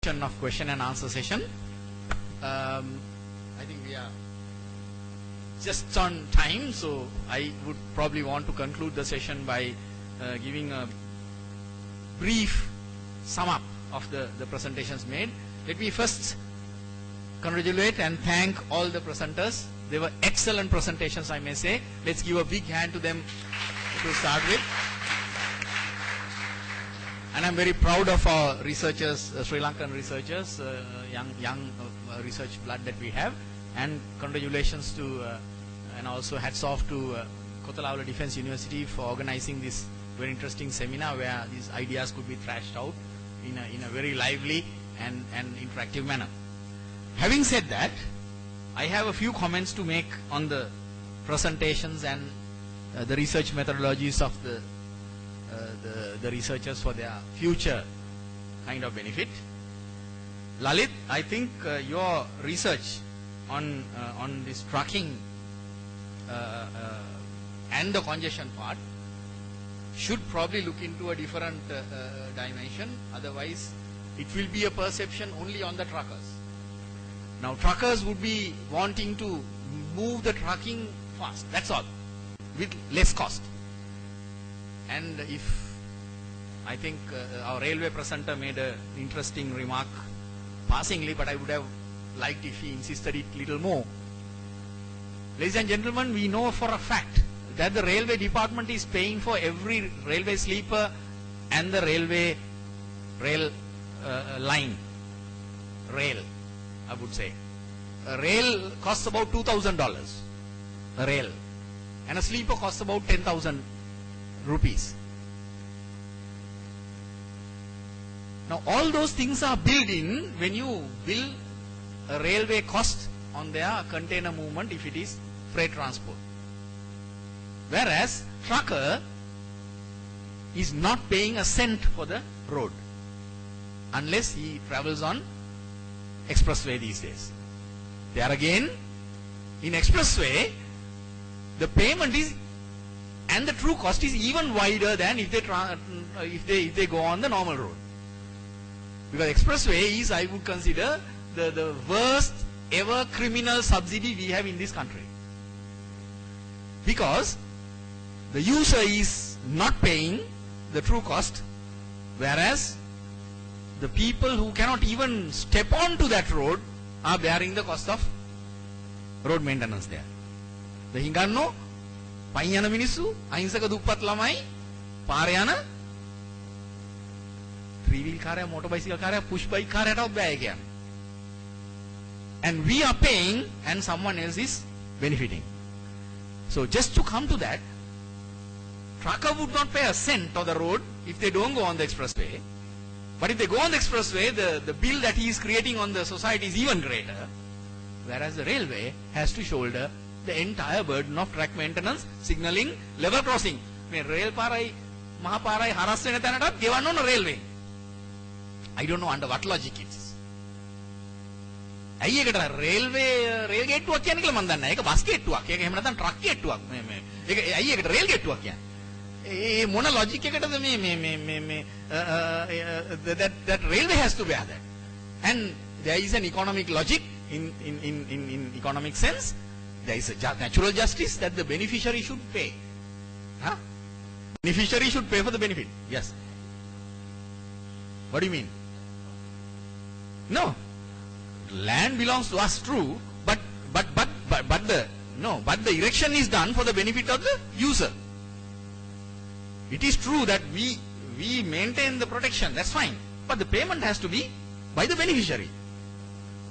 Of question and answer session. I think we are just on time, so I would probably want to conclude the session by giving a brief sum up of the presentations made. Let me first congratulate and thank all the presenters. They were excellent presentations, I may say. Let's give a big hand to them to start with. And I'm very proud of our researchers, Sri Lankan researchers, young research blood that we have. And congratulations to, and also hats off to Kotalawala Defence University for organizing this very interesting seminar where these ideas could be thrashed out in a very lively and interactive manner. Having said that, I have a few comments to make on the presentations and the research methodologies of the researchers for their future kind of benefit. Lalit, I think your research on this trucking and the congestion part should probably look into a different dimension. Otherwise, it will be a perception only on the truckers. Now, truckers would be wanting to move the trucking fast, that's all, with less cost. And if I think our railway presenter made an interesting remark passingly, but I would have liked if he insisted it a little more. Ladies and gentlemen, we know for a fact that the railway department is paying for every railway sleeper and the railway rail I would say. A rail costs about $2,000, a rail, and a sleeper costs about 10,000 rupees. Now all those things are built in when you bill a railway cost on their container movement if it is freight transport. Whereas trucker is not paying a cent for the road unless he travels on expressway these days. There again, in expressway, the payment is and the true cost is even wider than if they go on the normal road. Because expressway is, I would consider, the worst ever criminal subsidy we have in this country. Because the user is not paying the true cost, whereas the people who cannot even step onto that road are bearing the cost of road maintenance there. The hinganno පයින් යන මිනිස්සු අහිංසක දුප්පත් ළමයි පාරේ යන three wheel කාර්යය motorbicycle කාර්යය push bike කාර්යයටවත් බෑ ඒ කියන්නේ. And we are paying and someone else is benefiting. So just to come to that, trucker would not pay a cent on the road if they don't go on the expressway. But if they go on the expressway, the bill that he is creating on the society is even greater. Whereas the railway has to shoulder the entire burden of track maintenance, signaling, level crossing. මේ rail පාරයි මහා පාරයි හරස් වෙන තැනටත් ගෙවන්න ඕන railway. I don't know under what logic it is. ඇයි ඒකට railway rail ගේට්ටුවක් කියන්නේ කියලා මම දන්නේ නැහැ. ඒක බස් ගේට්ටුවක්. ඒක එහෙම නැත්නම් ට්‍රක් ගේට්ටුවක්. ඒක ඇයි ඒකට rail ගේට්ටුවක් කියන්නේ? ඒ මොන logic එකකටද that railway has to bear that. And there is an economic logic in economic sense. There is a natural justice that the beneficiary should pay. Huh? Beneficiary should pay for the benefit. Yes. What do you mean? No. Land belongs to us, true, but the erection is done for the benefit of the user. It is true that we maintain the protection, that's fine, but the payment has to be by the beneficiary.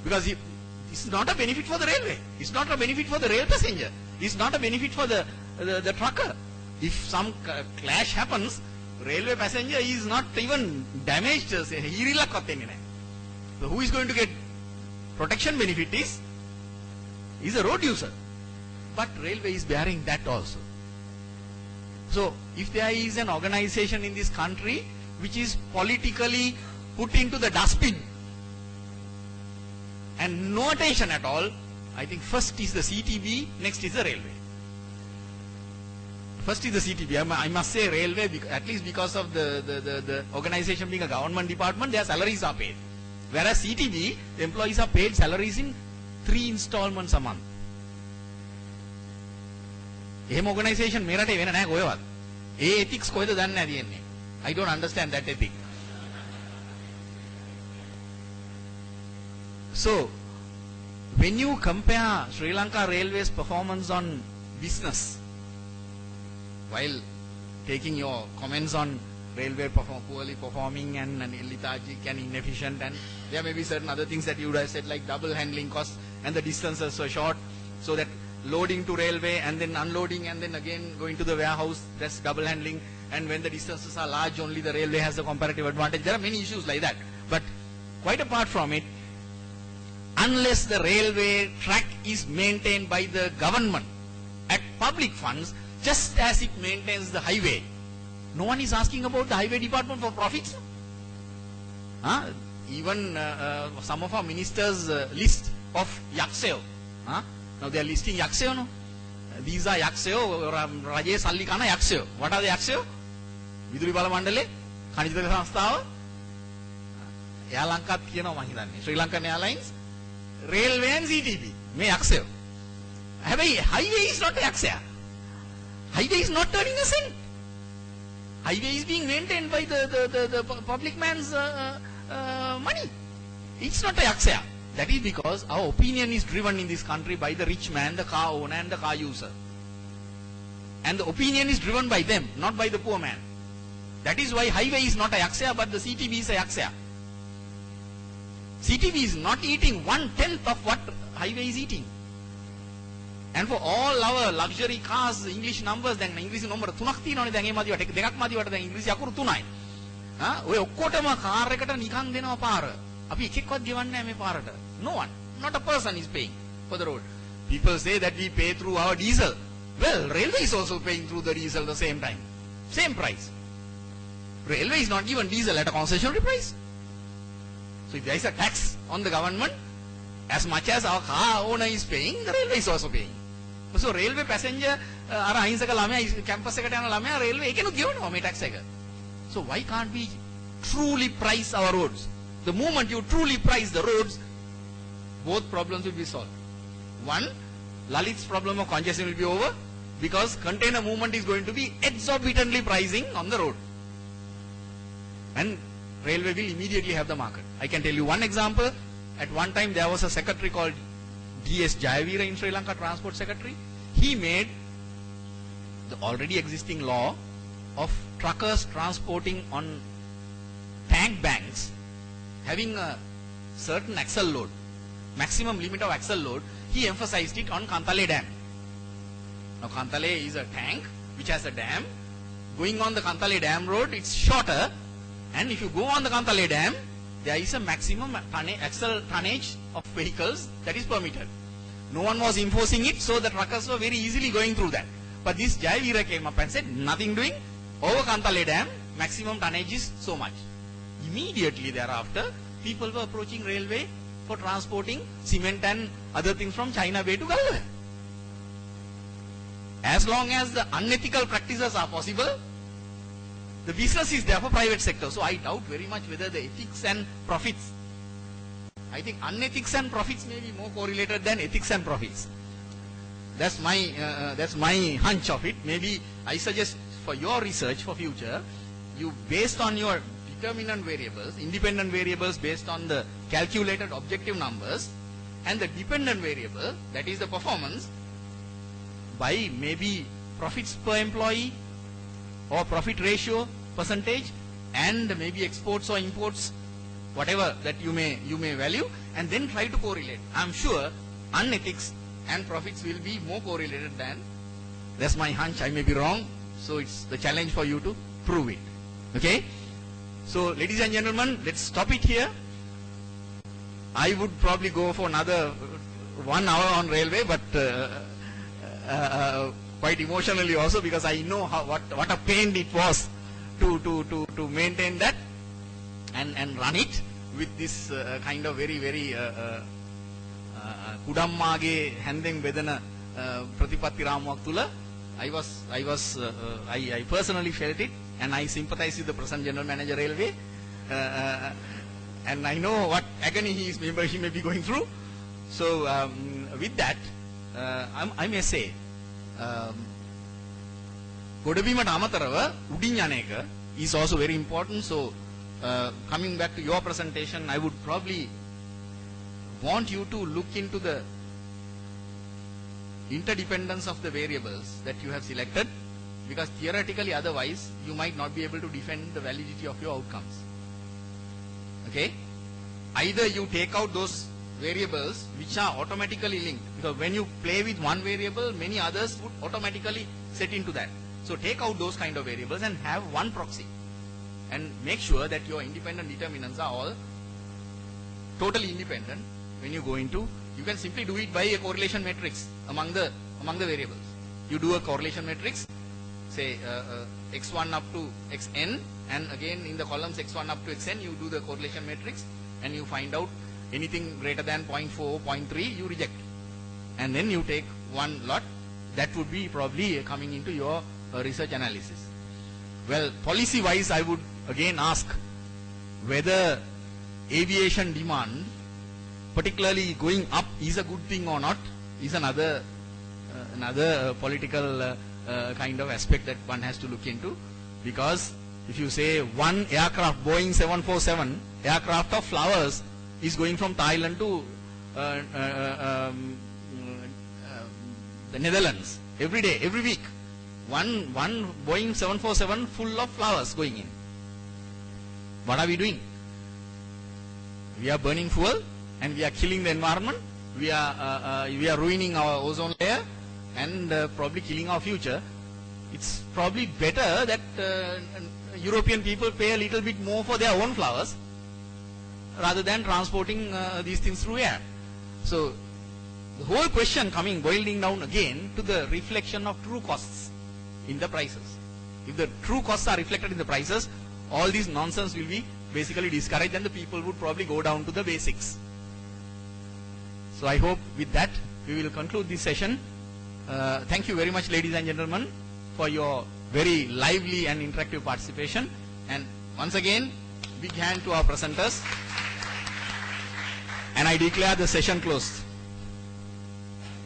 Because it's not a benefit for the railway. It's not a benefit for the rail passenger. It's not a benefit for the trucker. If some clash happens, railway passenger is not even damaged. So who is going to get protection benefit is a road user. But railway is bearing that also. So if there is an organization in this country which is politically put into the dustbin and no attention at all, I think first is the CTB, next is the railway. First is the CTB. I must say railway, at least because of the organization being a government department, their salaries are paid. Whereas CTB, the employees are paid salaries in 3 installments a month. එහෙම organisation මේ රටේ වෙන නැහැ කොහෙවත්. ඒ ethics කොහෙද දන්නේ නැහැ තියෙන්නේ. I don't understand that ethic. So, when you compare Sri Lanka Railways performance on business, while taking your comments on railway poorly performing and lethargic and inefficient, and there may be certain other things that you would have said like double handling costs and the distances are short, so that loading to railway and then unloading and then again going to the warehouse, that's double handling, and when the distances are large only the railway has the comparative advantage. There are many issues like that, but quite apart from it, unless the railway track is maintained by the government at public funds, just as it maintains the highway, no one is asking about the highway department for profits. Even some of our ministers list of Yaksayo. Now they are listing Yaksayo. No? These are Yaksayo, Rajesh Salli Kana Yaksayo. What are the Yaksayo? Viduri Bala Mandale, Khanijitaka Sansthawa, Air Lanka Kiyana Mahidani, Sri Lankan Airlines, Railway and CTB. May Yaksayo. Highway is not Yaksaya. Highway is not turning a cent. Highway is being maintained by the public man's money. It's not a Yaksaya. That is because our opinion is driven in this country by the rich man, the car owner and the car user. And the opinion is driven by them, not by the poor man. That is why highway is not a Yaksaya, but the CTB is a Yaksaya. CTB is not eating 1/10 of what highway is eating. And for all our luxury cars, English numbers, then English number 3ක් තියෙනවනේ දැන් ඒ මදිවට දෙකක් මදිවට දැන් ඉංග්‍රීසි අකුරු 3යි. ඔය ඔක්කොටම car එකට නිකන් දෙනවා පාර. අපි එකෙක්වත් ගෙවන්නේ නැහැ මේ පාරට. No one, not a person is paying for the road. People say that we pay through our diesel. Well, railway is also paying through the diesel the same time. Same price. Railway is not given diesel at a concessionary price. So if there is a tax on the government, as much as our car owner is paying, the railway is also paying. So railway passenger අර අහිංසක ළමයා campus එකට යන ළමයා railway එකෙනුත් ගෙවනවා මේ tax එක. So why can't we truly price our roads? The moment you truly price the roads, both problems will be solved. One, Lalit's problem of congestion will be over because container movement is going to be exorbitantly pricing on the road. And railway will immediately have the market. I can tell you one example. At one time there was a secretary called D.S. Jayavira in Sri Lanka, Transport Secretary. He made the already existing law of truckers transporting on tank banks having a certain axle load, maximum limit of axle load. He emphasized it on Kantale Dam. Now Kantale is a tank which has a dam. Going on the Kantale Dam road, it's shorter, and if you go on the Kantale Dam, there is a maximum axle tonnage of vehicles that is permitted. No one was enforcing it, so the truckers were very easily going through that. But this Jayavira came up and said, nothing doing, over Kantale Dam, maximum tonnage is so much. Immediately thereafter, people were approaching railway for transporting cement and other things from China Bay to Galway. As long as the unethical practices are possible, the business is there for private sector. So I doubt very much whether the ethics and profits. I think unethics and profits may be more correlated than ethics and profits. That's my hunch of it. Maybe I suggest for your research for future, you based on your determinant variables, independent variables based on the calculated objective numbers, and the dependent variable, that is the performance, by maybe profits per employee or profit ratio percentage, and maybe exports or imports, whatever that you may value, and then try to correlate. I'm sure unethics and profits will be more correlated than. That's my hunch. I may be wrong, so it's the challenge for you to prove it. Okay? So ladies and gentlemen, let's stop it here. I would probably go for another 1 hour on railway, but quite emotionally also, because I know what a pain it was to maintain that and run it with this kind of very කුඩම්මාගේ හැන්දෙන් බෙදෙන ප්‍රතිපත්ති රාමුවක් තුල I personally felt it, and I sympathize with the present general manager railway. and I know what agony he may be going through. So with that, I may say, ගොඩබිමට අමතරව උඩින් යන එක is also very important. So coming back to your presentation, I would probably want you to look into the interdependence of the variables that you have selected, because theoretically otherwise you might not be able to defend the validity of your outcomes. Okay, either you take out those variables which are automatically linked, because when you play with one variable, many others would automatically set into that. So take out those kind of variables and have one proxy, and make sure that your independent determinants are all totally independent. When you go into, you can simply do it by a correlation matrix among the variables. You do a correlation matrix, say x1 up to xn, and again in the columns x1 up to xn you do the correlation matrix, and you find out anything greater than 0.4, 0.3 you reject, and then you take one lot. That would be probably coming into your research analysis. Well, policy wise, I would again ask whether aviation demand particularly going up is a good thing or not, is another political kind of aspect that one has to look into. Because if you say one aircraft, Boeing 747 aircraft of flowers is going from Thailand to the Netherlands every day, every week, one Boeing 747 full of flowers going in. What are we doing? We are burning fuel, and we are killing the environment. We are ruining our ozone layer, and probably killing our future. It's probably better that European people pay a little bit more for their own flowers rather than transporting these things through air. So the whole question boiling down again to the reflection of true costs in the prices. If the true costs are reflected in the prices, all this nonsense will be basically discouraged, and the people would probably go down to the basics. So I hope with that we will conclude this session. Thank you very much, ladies and gentlemen, for your very lively and interactive participation. And once again, big hand to our presenters. And I declare the session closed.